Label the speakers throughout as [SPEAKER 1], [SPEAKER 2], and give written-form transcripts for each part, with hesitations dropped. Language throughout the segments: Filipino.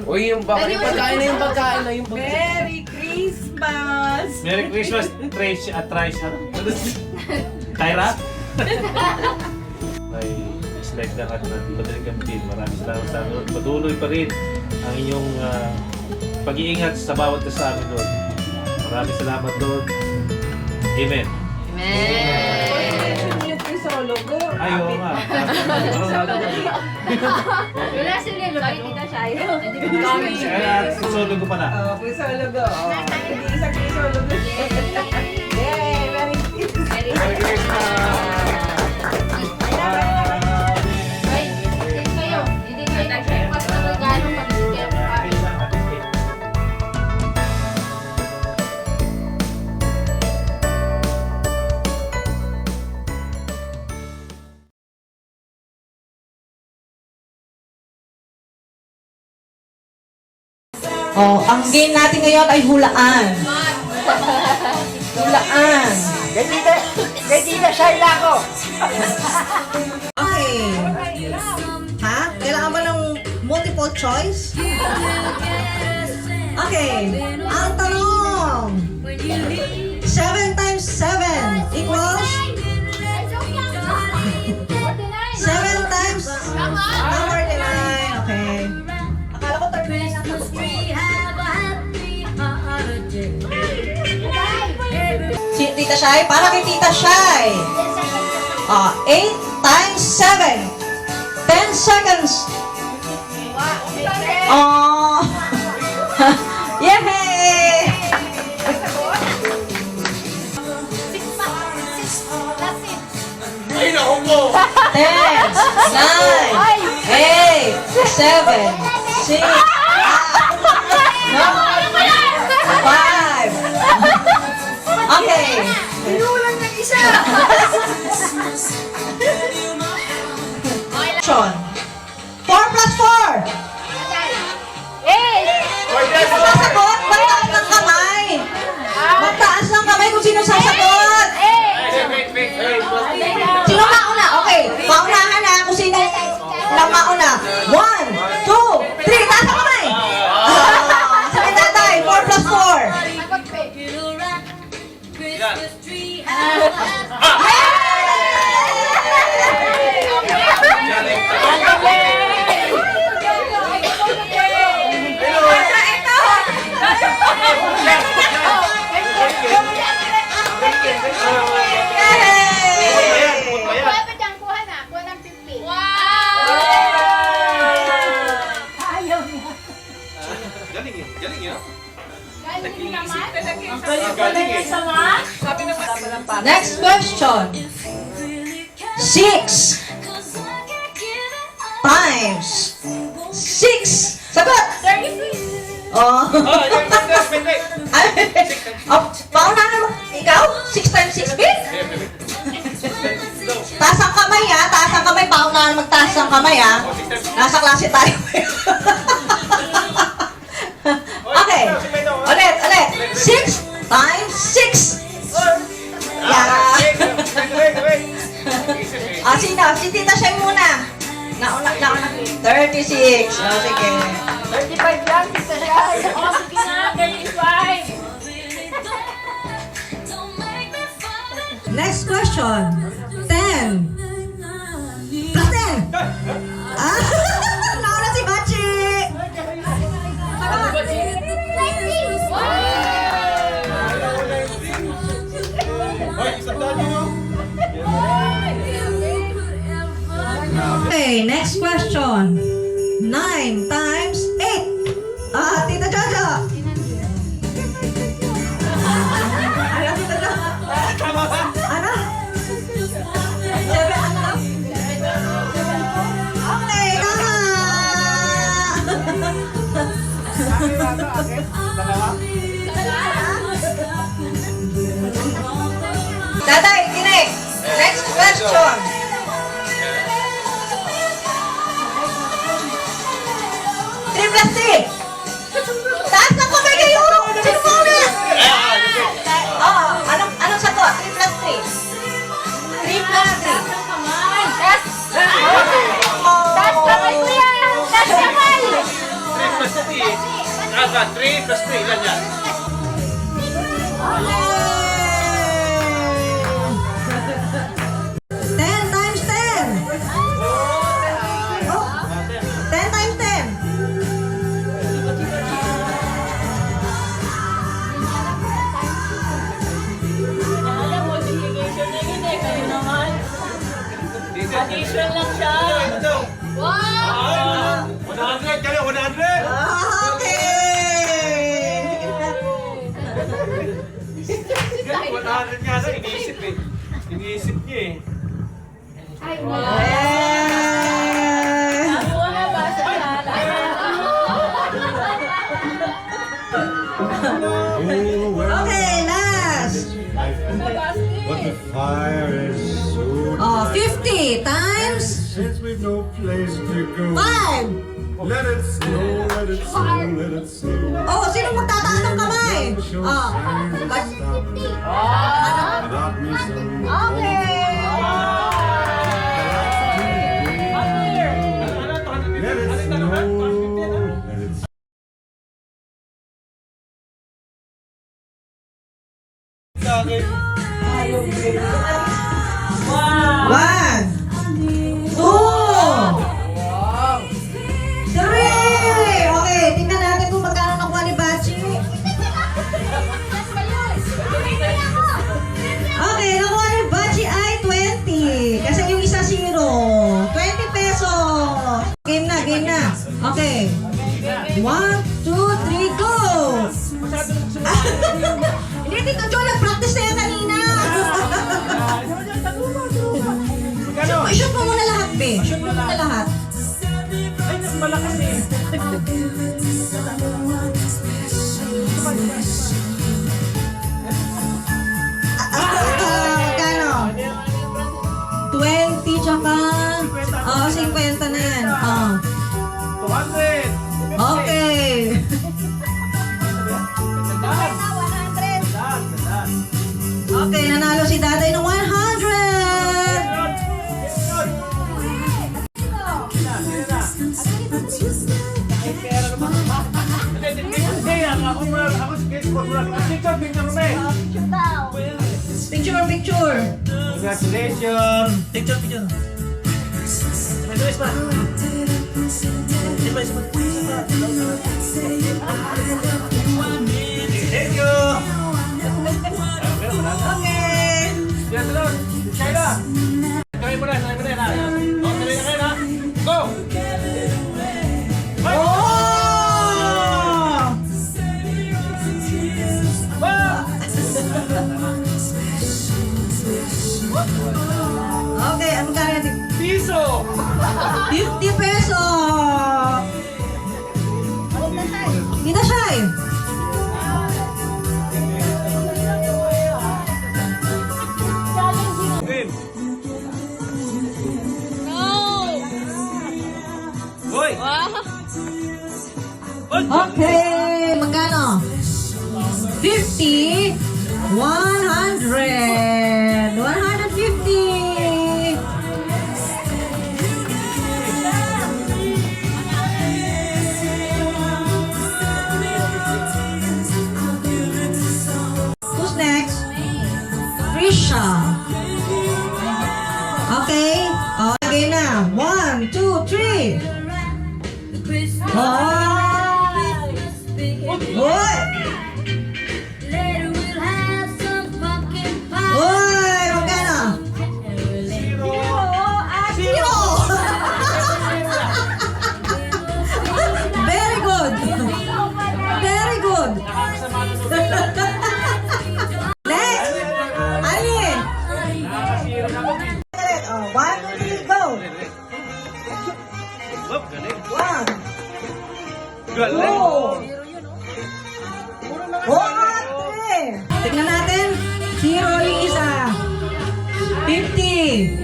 [SPEAKER 1] Uy, yung pagkain na yung pagkain na yung pagkain.
[SPEAKER 2] Merry Christmas!
[SPEAKER 3] Merry Christmas, Trish at Trish. Tyra? Ay, dislike na at madaling kamtin. Maraming salamat sa amin. Patuloy pa rin ang inyong pag-iingat sa bawat isa sa amin, Lord. Maraming salamat, Lord. Amen.
[SPEAKER 2] Yung Crisologo.
[SPEAKER 3] Ay, oo nga.
[SPEAKER 4] Wala sila yung lagi kita siya.
[SPEAKER 3] Kaya, susulog ko pala.
[SPEAKER 2] Crisologo. Hindi isang Crisologo. Yay! Merry Christmas!
[SPEAKER 4] Merry
[SPEAKER 5] Oh, ang game natin ngayon ay hulaan. Hulaan.
[SPEAKER 2] Kay Tita Shaila ko!
[SPEAKER 5] Okay. Ha? Kailangan ba ng multiple choice? Okay. Ang tanong. 7 times 7 equals 7 times number 9. Okay. Akala ko 39 na ako. Si Tita Shai, para kay Tita Shai. 8 times 7. 10 seconds. Oh. Yay! 10, 9, 8, 7, 6, 5. Okay.
[SPEAKER 4] Binulang ng isa!
[SPEAKER 5] 4 plus 4. Sino sasagot? Magtaas ng kamay. Magtaas ng kamay kung sino sasagot. Sino mauna? Okay. Paunahan na kung sino lang mauna. 1, 2, 3. Taas ang kamay. Sabi tatay. 4 plus 4. Next question. 6 times 6. Sagot! 36. Oh. Pauna naman. Ikaw? 6 times 6 bit? Taas ang kamay ha. Taas ang kamay. Pauna na magtaas ang kamay ha. Nasa klase tayo. Okay. Ulit. 6 times 6. Yeah. Sino? Si Tita Shay muna. Nauna. 36. Sige.
[SPEAKER 4] 35 lang, Tita Shai. Sige na, 35.
[SPEAKER 5] Next question. 10. Plus 10. Nauna si Bachi. Okay, next question. 9 times 8. Tita Jojo. Ano, Tita Jojo? Ano? 7 ano? Okay, tama! Tatay, kinig! Next question! 3 plus 3! Taas ng kamay kayo! Sino mo ulit? Anong sagot? 3 plus 3? 3 plus 3.
[SPEAKER 4] Taas kamay ko yan! Taas kamay!
[SPEAKER 3] Aba, 3 plus 3, ilan yan?
[SPEAKER 5] 10 times 10. Oh, 10 times 10.
[SPEAKER 4] Alam mo, multiplication na yun eh. Kayo naman. Addition lang siya. Wow!
[SPEAKER 3] 100 kayo, 100!
[SPEAKER 5] Okay.
[SPEAKER 3] 100 nga na, iniisip eh. Iniisip niya eh.
[SPEAKER 5] Eh.
[SPEAKER 4] Ako nga ba sa sala?
[SPEAKER 5] Okay, last.
[SPEAKER 6] But the fire is so
[SPEAKER 5] Oh, 50 times
[SPEAKER 6] since we've no place to go.
[SPEAKER 5] 5.
[SPEAKER 6] Let it snow, let it snow, let it snow.
[SPEAKER 5] Oh, sino magtataas ng kamay? Oh.
[SPEAKER 6] Got me some
[SPEAKER 5] Okay.
[SPEAKER 6] Let it snow, let it
[SPEAKER 5] One, two, three. Okay, tingnan natin kung magkano nakuha ni Bachi. Okay, nakuha ni Bachi ay 20. Kasi yung isa 0. 20 pesos. Game na, game na. Okay. 1, 2, 3, go! Hindi, Tito Joe, nag-practice na yan kanina. I-shoot mo muna lahat, be. Shoot mo muna lahat.
[SPEAKER 3] Ay, mas malakas eh.
[SPEAKER 5] Magkano? 20 tsaka... Oo, 50 na yan. Oh.
[SPEAKER 3] 200!
[SPEAKER 5] Okay. Okay, nanalo si Daday ng 100. Picture, picture.
[SPEAKER 3] Congratulations! Picture, picture. Thank you!
[SPEAKER 5] Okay.
[SPEAKER 3] Yan, sunod! Kayla! Kawin mo na, kawin mo na yan ha! O, tuloy na kayo ha! Go!
[SPEAKER 5] Oh! Okay, ano ka natin?
[SPEAKER 3] Piso!
[SPEAKER 5] 50 peso! Kita siya eh.
[SPEAKER 3] Game! Hoy!
[SPEAKER 5] Okay, magkano? 50, 100, 150. Who's next? Trisha. Okay, okay na. 1, 2, 3. Oh! Hoy! Hoy! Magkano? Zero! Very good! Very good! Next! Alin? Oh, 1, 2, 3, go!
[SPEAKER 3] Whoop, galing!
[SPEAKER 5] 1,
[SPEAKER 3] Galing!
[SPEAKER 5] 2, 3. Tignan natin. 0 yung isa. 50.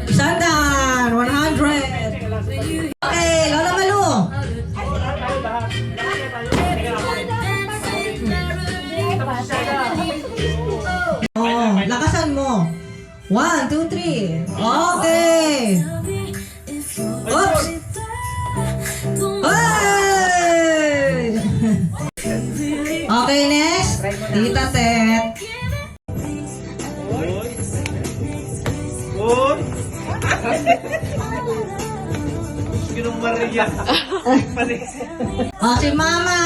[SPEAKER 5] Isandaan. 100. Okay, Lola Malu. Oh, lakasan mo. 1, 2, 3. Okay. Oops. Hey! Tita Tet.
[SPEAKER 3] Uy! Ginong Maria.
[SPEAKER 5] Si Mama.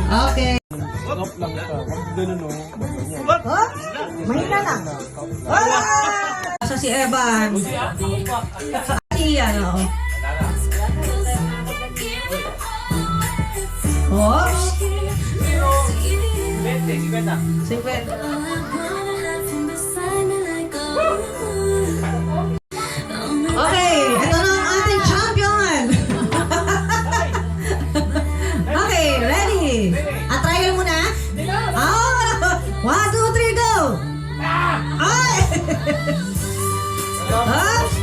[SPEAKER 5] Okay. Oh, mahina na. Sa si Evan. Si ano. Oops. 50. Okay, ito na ang ating champion. Okay, ready? Trial muna. Oh, 1, 2, 3, go! Ay! Oops.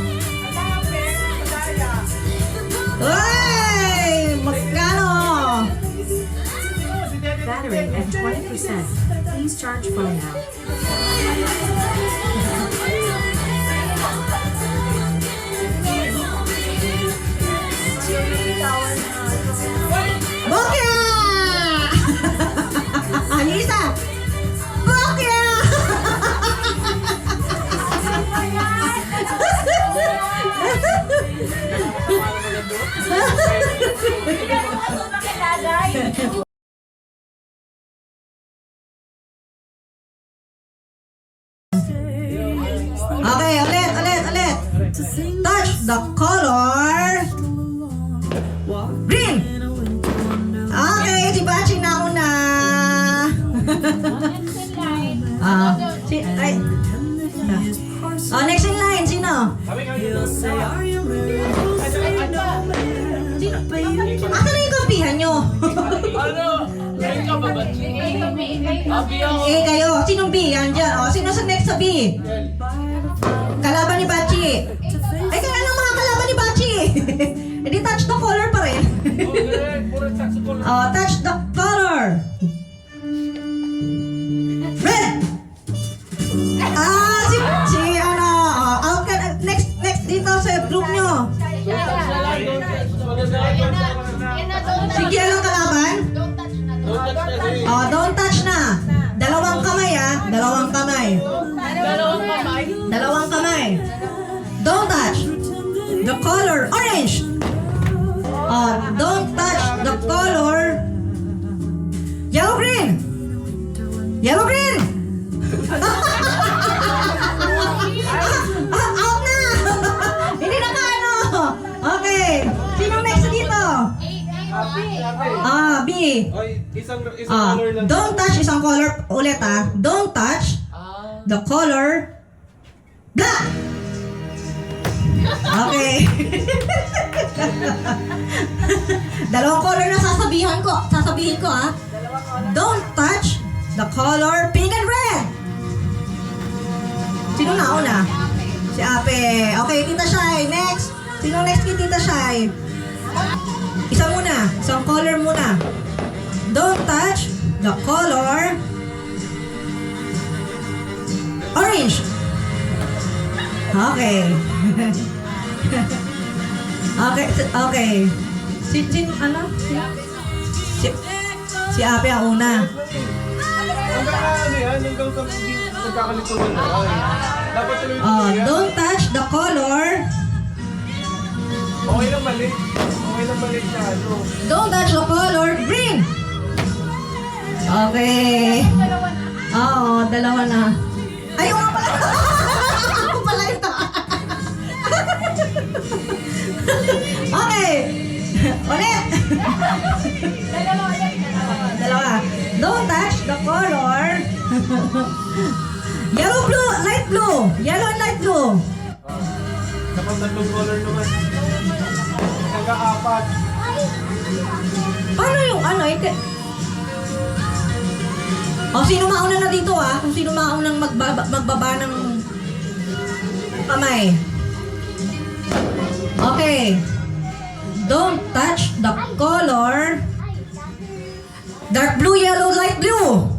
[SPEAKER 5] Ay! Magkano?
[SPEAKER 7] Battery at 20%. Please charge phone now.
[SPEAKER 5] Bokya! Lisa! Bokya! Okay, ulit. Touch the color green. Okay, si Bachi na una. Next in line, sino? Asa na yung kampihan nyo? Kayo. Sinong B? Yan dyan. Sino sa next sa B? Kalaban ni Bachi. Kaya lang mga kalaban ni Bachi. Hindi touch the color pa rin. Touch the color. Red. Si ano. Next dito sa group nyo. Si Kiel ang kalaban? Don't touch na. Dalawang kamay. Dalawang kamay. Don't touch the color orange. Don't touch the color yellow green. Out na. Hindi na kaano. Okay. Sino next dito? B.
[SPEAKER 3] Isang color lang.
[SPEAKER 5] Don't touch isang color ulit Don't touch the color black. Okay. Dalawang color na sasabihin ko Don't touch the color pink and red. Sino nauna? Si Ape. Okay, Tita Shai, next. Sino next kay Tita Shai? Isang color muna. Don't touch the color orange. Okay. Okay. Si Ape ang una.
[SPEAKER 3] Nagkakalituhan na. Dapat tuloy
[SPEAKER 5] Don't touch the color.
[SPEAKER 3] Okay lang mali na ano.
[SPEAKER 5] Don't touch the color green. Okay. Dalawa na. Ayaw nga pala. Ako pala ito. Okay. Ulit. Dalawa. Don't touch the color yellow, blue, light blue. Yellow and light blue.
[SPEAKER 3] Dapat tatlong color naman. Nagka-apat.
[SPEAKER 5] Paano yung ano? Sino mauna na dito Kung sino maunang magbaba ng kamay. Okay. Don't touch the color dark blue, yellow, light blue.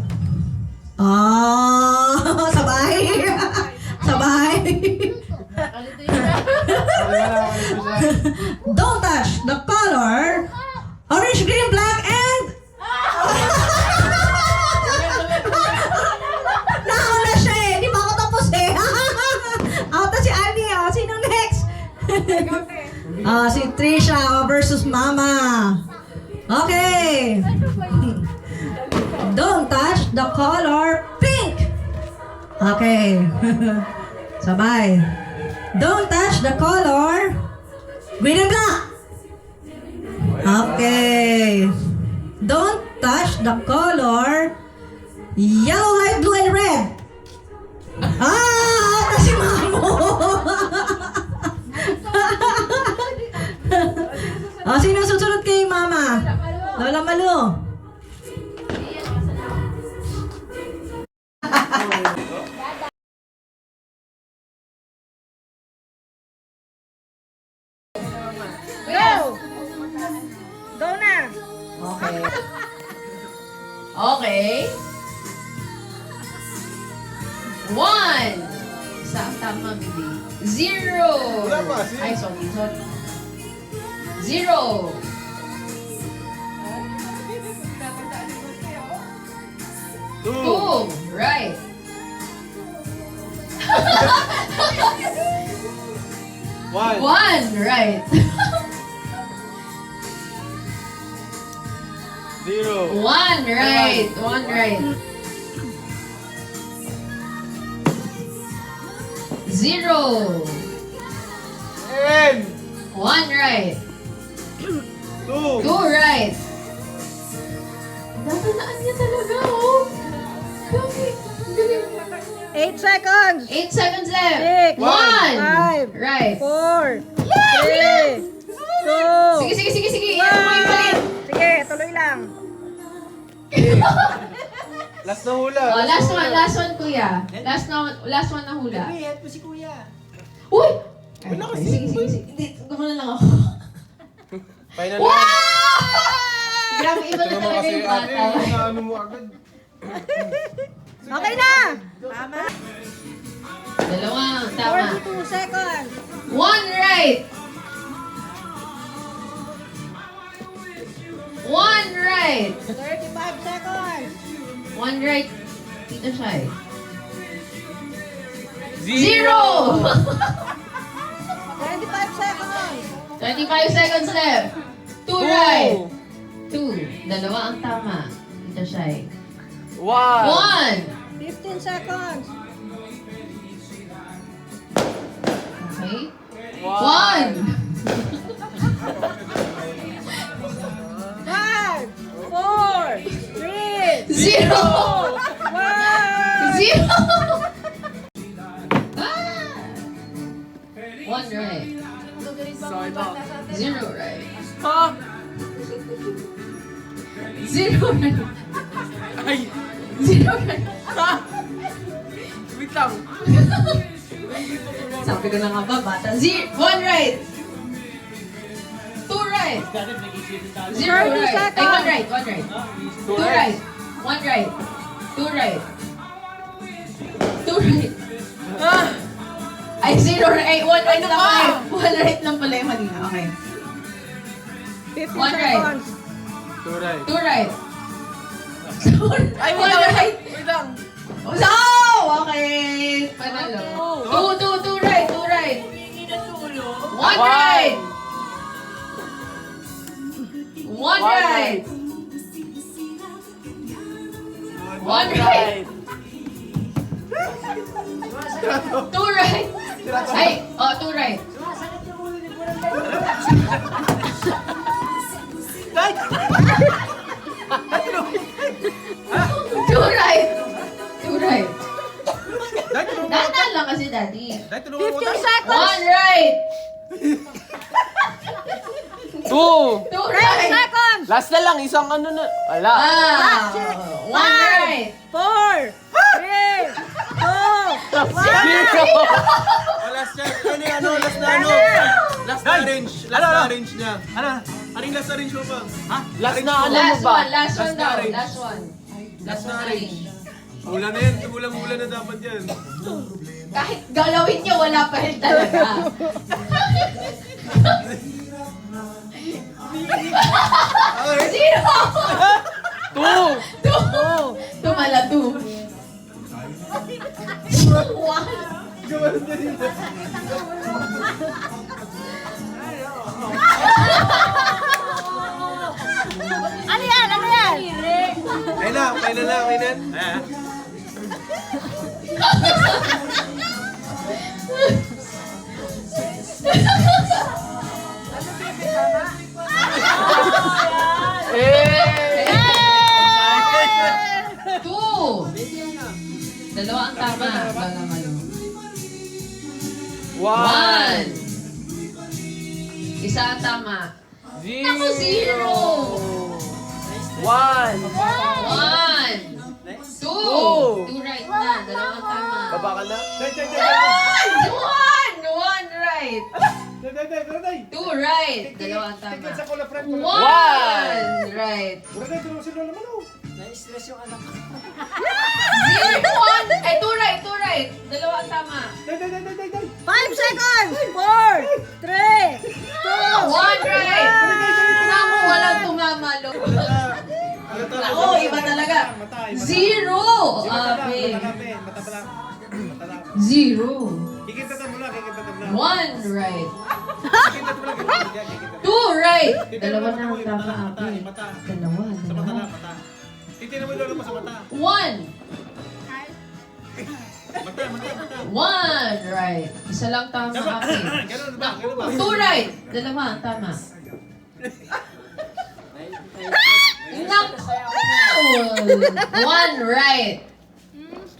[SPEAKER 5] Sabay. Don't touch the color orange, green, black, and Mama. Okay. Don't touch the color pink. Okay. Sabay. Don't touch the color green and black. Okay. Don't touch the color yellow, light blue, and red. Kasi mamo. Sino susunod kay Mama? Lola Malu.
[SPEAKER 2] Go! Go na!
[SPEAKER 5] Okay.
[SPEAKER 4] Okay. 1. Isa ang tama, baby. 0. Ay, sorry. 0. 2. Right. 1. Right.
[SPEAKER 1] 0.
[SPEAKER 4] 1. Right. 1 right. 0.
[SPEAKER 1] 10.
[SPEAKER 4] 1 right.
[SPEAKER 1] 2.
[SPEAKER 4] 2 right. Natanaan niya talaga, oh. Bakit?
[SPEAKER 2] 8 seconds!
[SPEAKER 4] 8 seconds left.
[SPEAKER 2] 6,
[SPEAKER 4] 1 right.
[SPEAKER 2] 4, 3, 2,
[SPEAKER 4] Sige. Yan mo yung palit.
[SPEAKER 2] Sige, tuloy lang.
[SPEAKER 1] Last na hula.
[SPEAKER 4] Oh, last one, kuya. Last one na hula.
[SPEAKER 2] Help mo si Kuya.
[SPEAKER 4] Uy! Sige. Hindi, gumana lang ako.
[SPEAKER 1] Final
[SPEAKER 4] Wow!
[SPEAKER 1] na.
[SPEAKER 4] Grabe, iba na talaga yung bata.
[SPEAKER 1] Ano mo agad?
[SPEAKER 2] Okay na! Tama.
[SPEAKER 4] Dalawang, tama.
[SPEAKER 2] 42 seconds.
[SPEAKER 4] 1 right. 1 right.
[SPEAKER 2] 35 seconds.
[SPEAKER 4] 1 right. Tito Shai. 0!
[SPEAKER 2] 25 seconds.
[SPEAKER 4] 25 seconds left. 2 right. 2. Dalawa ang tama. Tito Shai.
[SPEAKER 1] 1.
[SPEAKER 4] 1.
[SPEAKER 2] 15 seconds.
[SPEAKER 4] Okay. 1.
[SPEAKER 2] 5, 4, 3,
[SPEAKER 4] 0.
[SPEAKER 2] 1.
[SPEAKER 4] 0. 1 right. 0 right. 0 right.
[SPEAKER 1] Ay!
[SPEAKER 4] 0 right.
[SPEAKER 1] Wait lang.
[SPEAKER 4] Sabi ko na nga ba, bata. 1 right. 2 right. 0 right. Ay, 1 right. 1 right. 2 right. 1 right. 2 right. 2 right. Ay, 0 right. Ay, 1 right lang pala. 1 right lang pala yung mali na. Okay.
[SPEAKER 2] 15
[SPEAKER 4] 1 right.
[SPEAKER 2] seconds.
[SPEAKER 1] 2 right.
[SPEAKER 4] 2 right.
[SPEAKER 1] Ay,
[SPEAKER 4] 1 right.
[SPEAKER 1] Wait lang.
[SPEAKER 4] So, okay. Panalo. 2 right. 2 right. 1 right. 1 right. 1 right. 2 right. Ay, 2 right. Two right. 2 right. Dahan lang kasi, Daddy.
[SPEAKER 2] 15 seconds.
[SPEAKER 4] 1 right.
[SPEAKER 1] 2.
[SPEAKER 4] 2 right.
[SPEAKER 2] Seconds.
[SPEAKER 1] Last na lang. Isang ano na. Wala.
[SPEAKER 4] 1 right.
[SPEAKER 2] 4, 3, 2, 1.
[SPEAKER 6] Last na, last na Last na arrange. Last na arrange niya. Aring last arrange mo ba? Ha?
[SPEAKER 1] Last na ano mo
[SPEAKER 4] Last
[SPEAKER 1] ba?
[SPEAKER 4] one daw.
[SPEAKER 6] arrange.
[SPEAKER 4] Last one.
[SPEAKER 6] Last na arrange. Hula na yan. Hulang-hula na dapat yan.
[SPEAKER 4] Kahit galawin niyo, wala pa rin talaga. Zero!
[SPEAKER 1] 2.
[SPEAKER 4] Tumala 2. 1.
[SPEAKER 6] Final na, final. Ayan.
[SPEAKER 4] Two. Dalawa ang tama. One. Isa ang tama. Naku, zero.
[SPEAKER 1] One.
[SPEAKER 4] One. Two. Two right na. Dalawa ang tama.
[SPEAKER 1] Baba ka na.
[SPEAKER 4] One. One right. Two right. Dalawa ang tama. One right. Zero. One. Ay, two right. Two right. Dalawa ang tama.
[SPEAKER 2] 5 seconds! 4, 3, 2,
[SPEAKER 4] One right. Naku, walang tumamalo. Ako, iba talaga. Zero. Abe. Zero. One right. Two right. Dalawa na ang tama, Abe. Dalawa.
[SPEAKER 6] Titignan mo lolo mo sa mata.
[SPEAKER 4] One.
[SPEAKER 6] Mata.
[SPEAKER 4] One right. Isa lang tama, Abe.
[SPEAKER 6] Ganun ba? Ganun ba?
[SPEAKER 4] Two right. Dalawa ang tama. Naku. One right.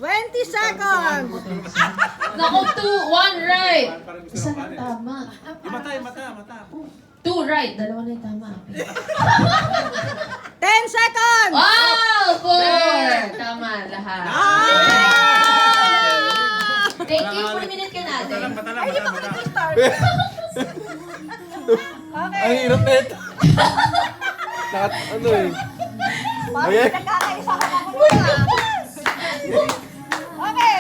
[SPEAKER 2] 20 seconds!
[SPEAKER 4] Naku, two. One right. Isa lang tama.
[SPEAKER 6] Yung mata.
[SPEAKER 4] Two right. Dalawa na yung tama, Abe.
[SPEAKER 2] 10 seconds!
[SPEAKER 4] Wow! Four! Tama lahat. Thank you for minute ka natin.
[SPEAKER 6] Mata.
[SPEAKER 1] Ang hirap na ito. Ano eh. Ayan.
[SPEAKER 2] Nagkakaisa ka na muna. Okay!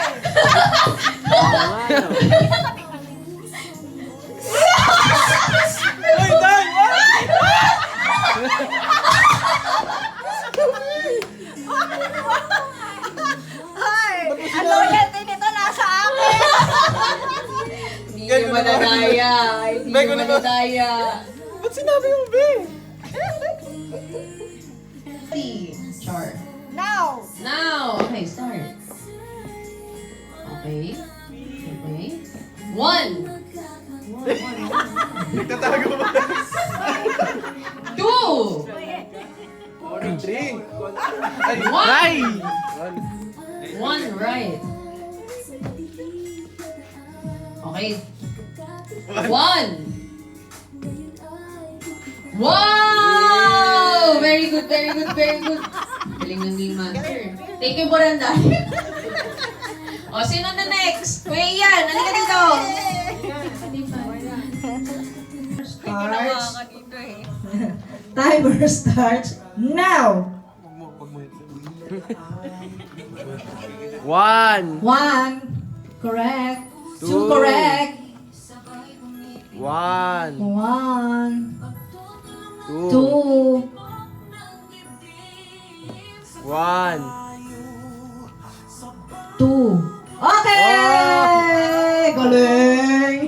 [SPEAKER 2] Ay! Ang loyalty nito nasa akin!
[SPEAKER 4] Hindi nyo manadaya. Hindi nyo manadaya.
[SPEAKER 1] Ba't sinabi mo, be?
[SPEAKER 4] Char.
[SPEAKER 2] Now!
[SPEAKER 4] Now, okay, start. Okay. One.
[SPEAKER 6] Nagtatago ba?
[SPEAKER 4] Two.
[SPEAKER 1] Three.
[SPEAKER 4] One. One right. Okay. One. Wow! Very good. Galing ng game master. Thank you, Boranda. O, sino na next? Kuya Ian, halika dito.
[SPEAKER 5] Starts. Timer starts now.
[SPEAKER 1] One.
[SPEAKER 5] 1. Correct.
[SPEAKER 1] Two.
[SPEAKER 5] 2 correct.
[SPEAKER 1] One.
[SPEAKER 5] 1.
[SPEAKER 1] Two.
[SPEAKER 5] 2.
[SPEAKER 1] One.
[SPEAKER 5] 2. Okay! Galing!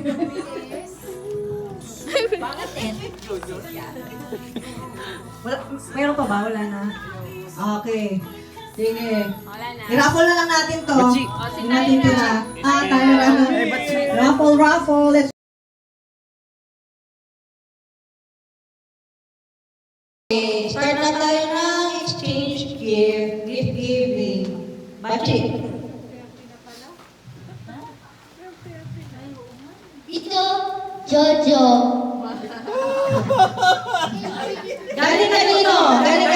[SPEAKER 5] Wala, meron pa ba? Wala na? Okay. Sige. I-raffle na lang natin to.
[SPEAKER 1] Batsi.
[SPEAKER 5] Hindi natin tira. Tayo na. Raffle. Let's start na tayo ng exchange gift giving. Batsi.
[SPEAKER 8] Ito, Jojo.
[SPEAKER 5] Galing kanino? Galing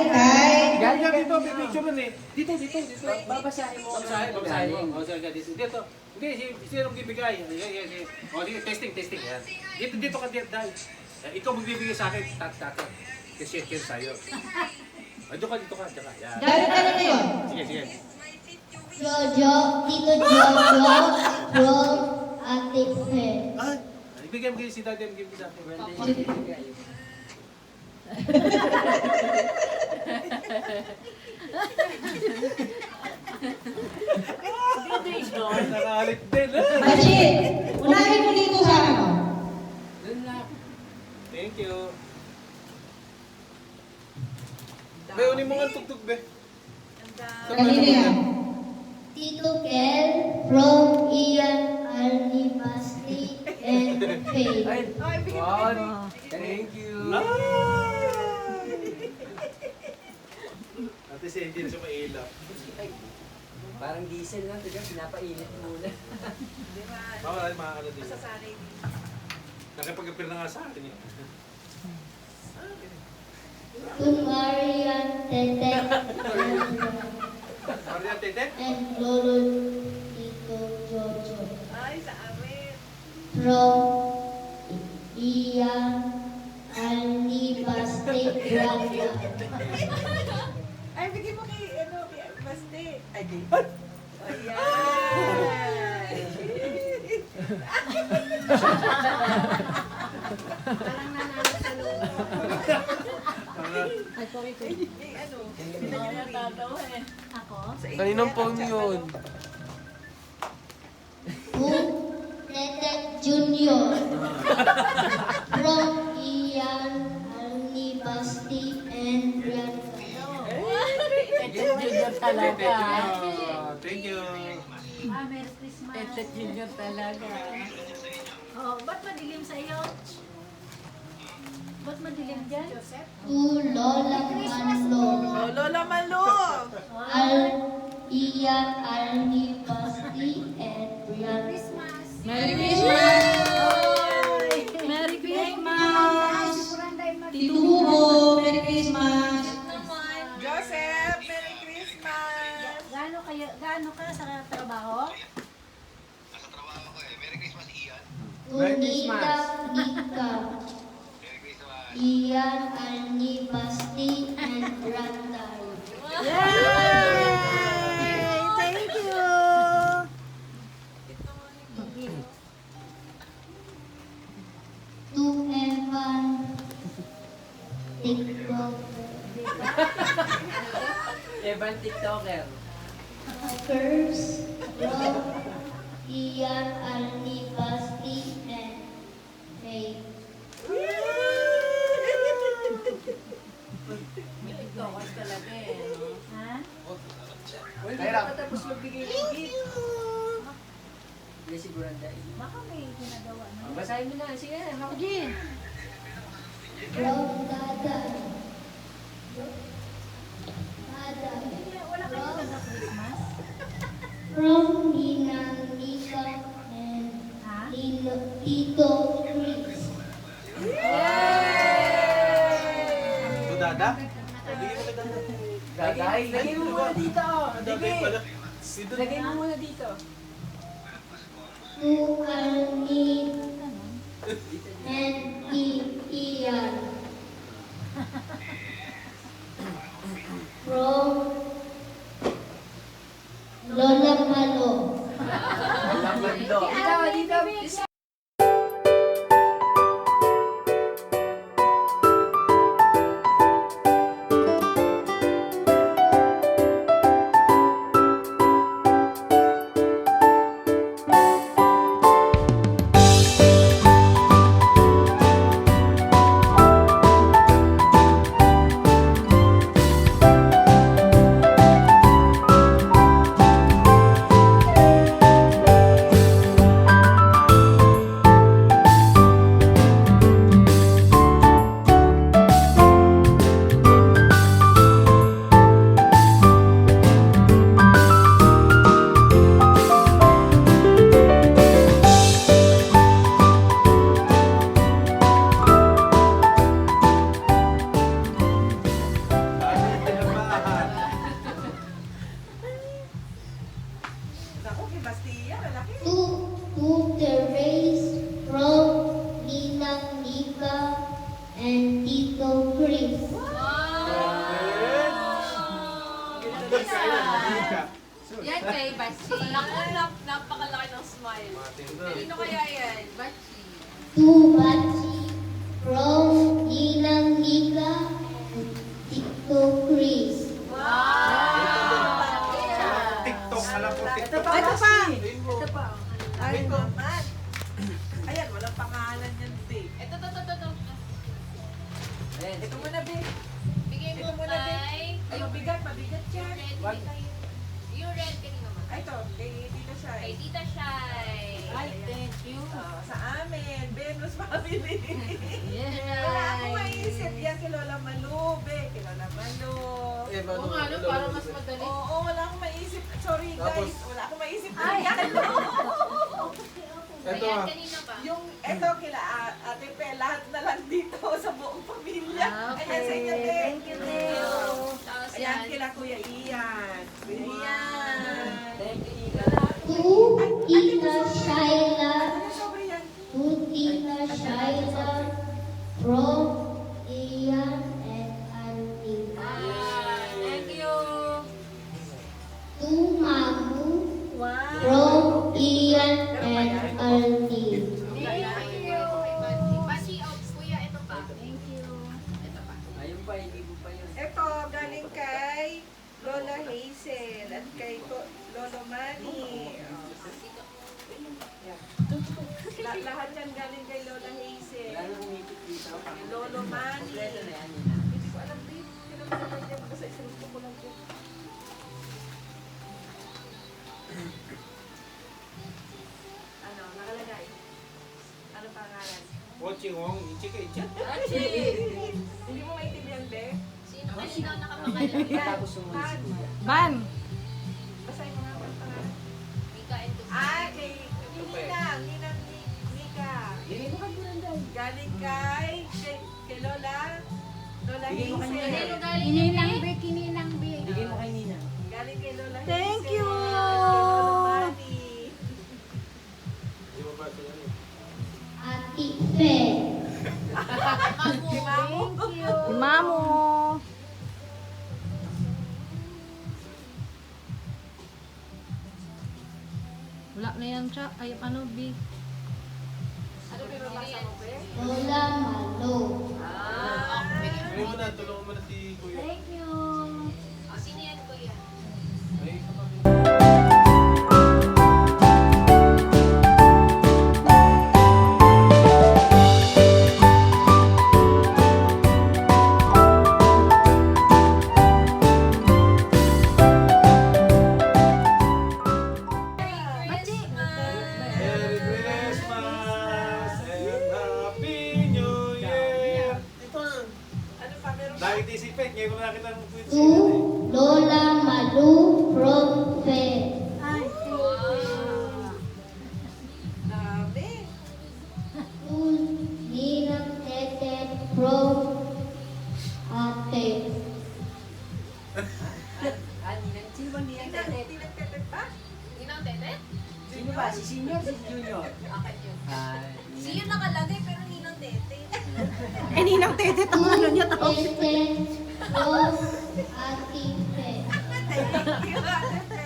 [SPEAKER 5] kay...
[SPEAKER 3] Galing dito, may picture nun eh. Dito. Babasahin mo. O, sige, dito. Hindi, sinong bibigay? O, sige, testing. Yan. Dito ka, dahil. Ikaw magbibigay sa akin, tat. Kasi share sa'yo. Dito ka. Yan.
[SPEAKER 5] Galing kanino yun?
[SPEAKER 3] Sige.
[SPEAKER 8] Jojo, Tito Jojo, from Ate Fe.
[SPEAKER 3] Ibigay mo si Daddy, ibigay mo sa akin. Nakalit din.
[SPEAKER 5] Batsi, unahin mo dito sa ano?
[SPEAKER 3] Thank you.
[SPEAKER 6] Be, unin mo nga ang tugtog, be.
[SPEAKER 4] Kanina yan.
[SPEAKER 8] Tito Kel from Ian, Arnie, Basti, and Faye.
[SPEAKER 1] One. Thank you.
[SPEAKER 6] Ate si hindi na siya mailap.
[SPEAKER 1] Parang diesel na, tiga, pinapainit muna.
[SPEAKER 6] Mawala yung mga ano din. Nakipag-appear na nga sa akin eh.
[SPEAKER 8] To Marian, Teteng,
[SPEAKER 6] Maria Tete?
[SPEAKER 8] and Lolo Tito Jojo.
[SPEAKER 2] Ay, sa amin.
[SPEAKER 8] From Ian, Arnie, Basti, Granda.
[SPEAKER 2] Ay, bigyan mo kay, ano, kay Basti. Ay, di. Ayan. Parang nanalo sa luto. Ay, ano, pinagtatatawa eh. Ako?
[SPEAKER 1] Kaninang phone yun?
[SPEAKER 8] To Teteng Junior. From Ian, Arnie, Basti, and Granda.
[SPEAKER 6] Thank you.
[SPEAKER 2] Ah, Merry Christmas. Tetet Junior talaga. Oh, ba't madilim sa iyo? Ba't madilim dyan? Joseph?
[SPEAKER 8] To Lola Manlo.
[SPEAKER 2] Oh, Lola Malo!
[SPEAKER 8] Ian, Arnie, Basti, and Brian.
[SPEAKER 2] Christmas!
[SPEAKER 4] Merry Christmas!
[SPEAKER 2] Merry Christmas!
[SPEAKER 4] Tito Hugo, Merry Christmas!
[SPEAKER 2] Joseph, Merry Christmas! Gaano ka sa trabaho?
[SPEAKER 8] Unita Nika. Ian, Arnie, Basti, and Randay.
[SPEAKER 2] Yay! Thank you!
[SPEAKER 8] To Evan, TikTok,
[SPEAKER 1] Evan TikToker.
[SPEAKER 8] Curves, Rob, Ian, Arnie, Basti, and Faye.
[SPEAKER 2] Ha?
[SPEAKER 1] Kaya tapos magbigay ng gift. Hindi siguranda.
[SPEAKER 2] Baka may ginagawa na.
[SPEAKER 1] Basahin mo na. Sige, ako.
[SPEAKER 8] Rob, Daday. Daday.
[SPEAKER 2] Wala kayo sa Christmas?
[SPEAKER 8] From Ninang Nika and
[SPEAKER 2] Ha?
[SPEAKER 8] Tito Chris.
[SPEAKER 6] To Dada? Bigyan mo kay Dada.
[SPEAKER 1] Gagay. Lagay mo muna dito.
[SPEAKER 6] Dagay pala. Si Dada.
[SPEAKER 1] Lagay mo muna dito.
[SPEAKER 8] To Arnie and Ian. From Lola Malo.
[SPEAKER 1] Lamando.
[SPEAKER 2] Dito.
[SPEAKER 8] To Therese from Ninang Nika and Tito Chris.
[SPEAKER 4] Yan kay Bachi. Napakalaki ng smile. Sino kaya yan? Bachi.
[SPEAKER 8] To Bachi from Ninang Nika and Tito Chris.
[SPEAKER 6] TikTok. Alam ko TikTok.
[SPEAKER 2] Ito pa! Ito pa! Ay, naman! Ayan, walang pangalan yan, Be.
[SPEAKER 4] Ito.
[SPEAKER 1] Ayan.
[SPEAKER 2] Ito muna, Be.
[SPEAKER 4] Bigay mo
[SPEAKER 2] Ito muna, Be.
[SPEAKER 4] kay
[SPEAKER 2] Ay, mabigat yan.
[SPEAKER 1] Wag.
[SPEAKER 9] Yung red kanina naman.
[SPEAKER 2] Ay, ito, kay Tita Shai.
[SPEAKER 9] Kay Tita Shai.
[SPEAKER 2] Ay, thank you. Sa amin, Venus family.
[SPEAKER 4] Yeah.
[SPEAKER 2] Wala akong maisip. Yan kay Lola Malu, kay Lola Malu.
[SPEAKER 4] Oo nga, no, para mas madali.
[SPEAKER 2] Oo, wala akong maisip. Sorry
[SPEAKER 6] Tapos-
[SPEAKER 2] guys, wala akong maisip.
[SPEAKER 5] Ay.
[SPEAKER 6] Ito
[SPEAKER 9] Ayan,
[SPEAKER 6] ah.
[SPEAKER 9] kanina pa.
[SPEAKER 2] Yung, eto, kila Ate Pe, lahat na lang dito sa buong pamilya.
[SPEAKER 4] Okay.
[SPEAKER 2] Ayan sa inyo, Te.
[SPEAKER 5] Thank you, Teo.
[SPEAKER 9] Tapos
[SPEAKER 2] Ayan,
[SPEAKER 9] yan.
[SPEAKER 2] kila Kuya Ian. Kuya Ian.
[SPEAKER 1] Thank you, Ika.
[SPEAKER 8] To Tita Shaila,
[SPEAKER 2] Ano sobre yan?
[SPEAKER 8] to Tita Shaila, from Ian and Auntie.
[SPEAKER 9] Thank you.
[SPEAKER 8] To Mamu,
[SPEAKER 2] Wow.
[SPEAKER 8] from Ian and Auntie.
[SPEAKER 9] Basi, kuya, ito pa. Thank you. Ito pa.
[SPEAKER 1] Ayun pa, hindi ko pa yun.
[SPEAKER 2] Ito, galing kay Lola Hazel at kay Lolo Manny. Lahat yan galing kay Lola Hazel.
[SPEAKER 1] Wala nang umipit dito.
[SPEAKER 2] Kay Lolo Manny.
[SPEAKER 1] Kompleto na yan, yun na.
[SPEAKER 2] Hindi ko alam din. Kinamalaman niya basta isinuto ko lang din. Ano, nakalagay? Ano pangalan?
[SPEAKER 6] Watching Wong, ichika ichika.
[SPEAKER 2] Hindi mo maintindihan, Be?
[SPEAKER 9] Sino kanina nakapangalan?
[SPEAKER 1] Tapos sumunod si Ika.
[SPEAKER 4] Ban!
[SPEAKER 2] Basahin mo nga ang pangalan.
[SPEAKER 9] Mika and Tupi.
[SPEAKER 2] Kay Ninang Nika.
[SPEAKER 1] Bigay mo kay Buranday.
[SPEAKER 2] Galing kay Lola. Lola
[SPEAKER 1] Bigay mo kay
[SPEAKER 2] Hazel.
[SPEAKER 1] Nina.
[SPEAKER 9] Kininang B, kininang B.
[SPEAKER 1] Bigay mo kay Nina.
[SPEAKER 2] Galing kay Lola Hazel.
[SPEAKER 5] Thank you.
[SPEAKER 2] Kay Lolo Manny.
[SPEAKER 6] Hindi mo ba ito yan eh?
[SPEAKER 8] Ati Fe,
[SPEAKER 2] Si Mamu.
[SPEAKER 5] Mamo.
[SPEAKER 4] Wala na yan siya. Ay, ano, B?
[SPEAKER 2] Ano binabasa mo, Be?
[SPEAKER 8] Lola Malu.
[SPEAKER 6] Bigay mo na, tulungan mo na si Kuya.
[SPEAKER 8] Thank you.
[SPEAKER 9] Sino yan, kuya?
[SPEAKER 6] May kapatid. Merry Christmas and Happy New Year! Ito na.
[SPEAKER 2] Ano pa? Meron pa?
[SPEAKER 6] Nag-anticipate, ngayon ko nakita ng tweet
[SPEAKER 8] To Lola Malu, from Fe.
[SPEAKER 2] Dami.
[SPEAKER 8] To Ninang Tete, from Ate.
[SPEAKER 1] Ninang. Sino ba Ninang Tete?
[SPEAKER 2] Tinagtetet pa?
[SPEAKER 9] Ninang Tete?
[SPEAKER 1] Sino ba? Si Senior, si Junior?
[SPEAKER 9] Akin yun.
[SPEAKER 1] Si
[SPEAKER 9] Yun nakalagay, pero Ninang Tete.
[SPEAKER 5] Ninang Tete, ang ano niya
[SPEAKER 8] Tete, from Ate Fe.
[SPEAKER 2] Thank you, Ate Pe.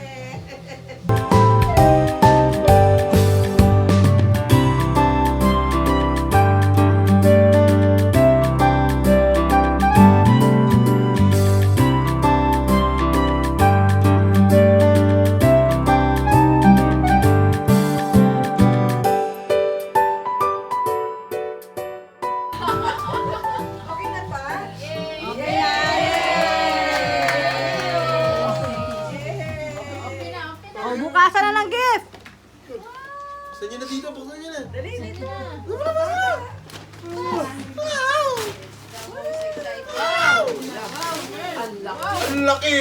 [SPEAKER 2] Okay na ba?
[SPEAKER 9] Yay!
[SPEAKER 5] Oh, bukasan na ng gift.
[SPEAKER 6] Buksan nyo na dito, buksan nyo na.
[SPEAKER 2] Dali, dito.
[SPEAKER 6] Ang laki!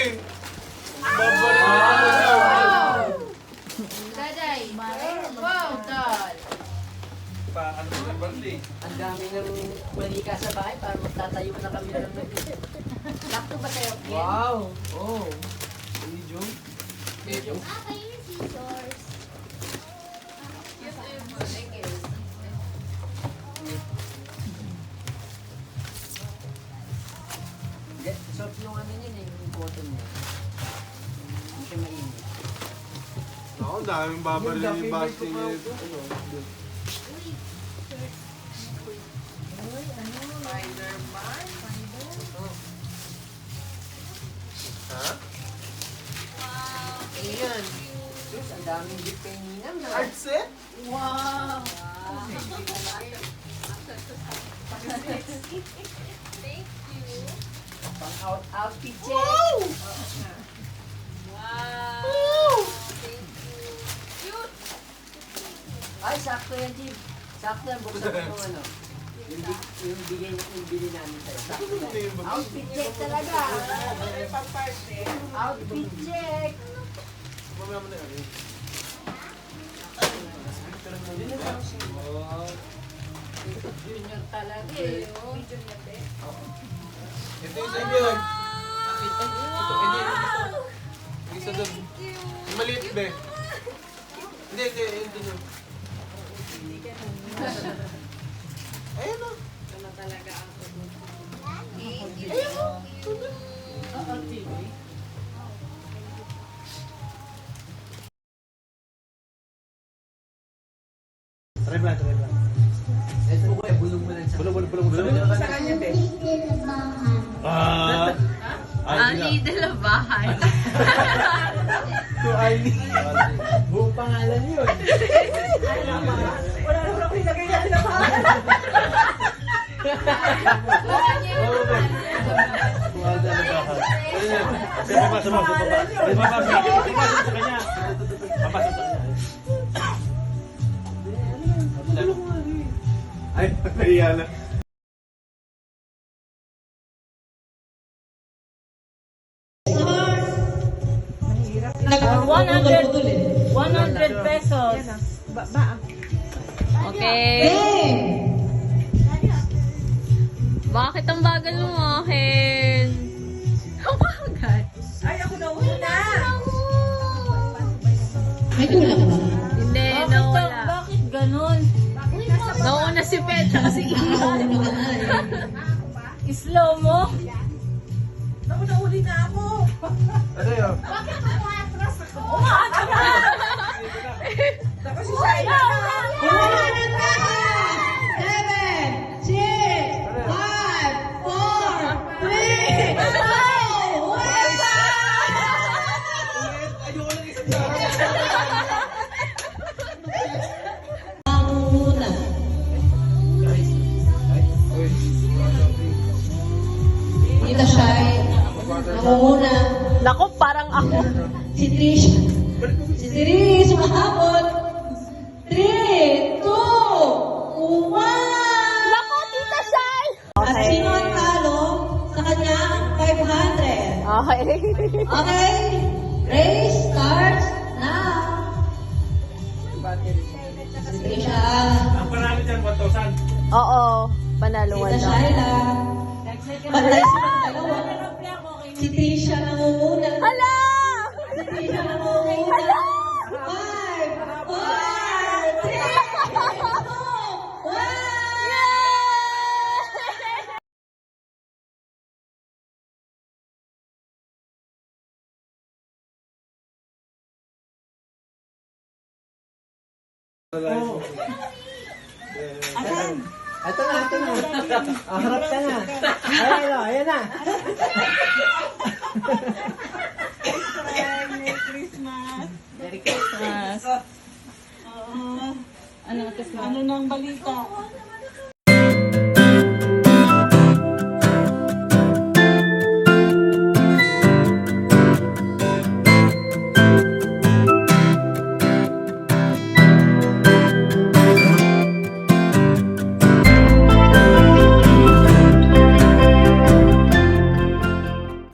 [SPEAKER 6] Babalik mo siya.
[SPEAKER 9] Daday. Wow, doll.
[SPEAKER 6] Ano ba yung birthday?
[SPEAKER 1] Ang dami ng manika sa bahay para magtatayo na kami ng Sakto ba sa'yo?
[SPEAKER 6] Wow! Oh! Medium?
[SPEAKER 1] Medyo.
[SPEAKER 9] Thank you.
[SPEAKER 1] Soft yung ano niya, yung cotton niya. Hindi siya mainit.
[SPEAKER 6] Ako, ang daming babaril yung basting niya.
[SPEAKER 2] Spider-Man.
[SPEAKER 6] Ha?
[SPEAKER 9] Wow.
[SPEAKER 6] Ayan.
[SPEAKER 1] Sus, ang daming gift kay Ninang.
[SPEAKER 6] Art set?
[SPEAKER 9] Wow. Thank you.
[SPEAKER 1] Outfit check.
[SPEAKER 2] Wow!
[SPEAKER 1] Ay, sakto yan, Jim. Sakto yan. Buksan mo yung ano. Yung bigay namin sa'yo. Sakto yan. Outfit check talaga. Outfit check.
[SPEAKER 6] Mamaya mo na yan.
[SPEAKER 1] Junior talaga eh.
[SPEAKER 6] Ito yung sa inyo. Hindi isa doon. Yung maliit be. Hindi. Yun. Ayun o. Try lang.
[SPEAKER 1] Ito ko eh, bulong mo lang sa...
[SPEAKER 6] Bulong.
[SPEAKER 2] Sa kanya, be.
[SPEAKER 9] Ali de la Bahay.
[SPEAKER 1] Buong pangalan yun.
[SPEAKER 2] Wala naman ako nilagay natin na pangalan.
[SPEAKER 6] Ay, nahiya na.
[SPEAKER 5] Nag-100
[SPEAKER 2] 100 pesos.
[SPEAKER 9] Okay. Bakit ang bagal lumakin? Ang bagal.
[SPEAKER 2] Ay, ako na una.
[SPEAKER 5] May kulang ba?
[SPEAKER 9] Hindi, nawala.
[SPEAKER 2] Bakit ganun?
[SPEAKER 9] Nauna si Petra kasi iwan.
[SPEAKER 2] Slow mo? Naku, nauli na ako.
[SPEAKER 6] Ano yun?
[SPEAKER 2] Umaatras na. Tapos si Shaila na.
[SPEAKER 5] 7, 6, 5, 4, 3, 2, 1. Manguna. Tita Shai. Manguna.
[SPEAKER 2] Naku, parang ako.
[SPEAKER 5] Si Trish. Si Trish, sumahabot. 3, 2, 1.
[SPEAKER 2] Naku, Tita Shai!
[SPEAKER 5] At sino ang talo sa kanyang 500?
[SPEAKER 2] Okay.
[SPEAKER 5] Okay? Race starts now. Si Trisha.
[SPEAKER 3] Ang panalo dyan, 1,000.
[SPEAKER 2] Oo, panalo
[SPEAKER 5] Tita Shaila. Patay silang dalawa. Si Trisha nangunguna.
[SPEAKER 2] Hala!
[SPEAKER 5] Si Trisha nangunguna. 5, 4, 3, 2, 1.
[SPEAKER 1] Ito na. Harap ka na. Ayan na.
[SPEAKER 2] Merry Christmas. Merry Christmas. Oo. Ano nang balita?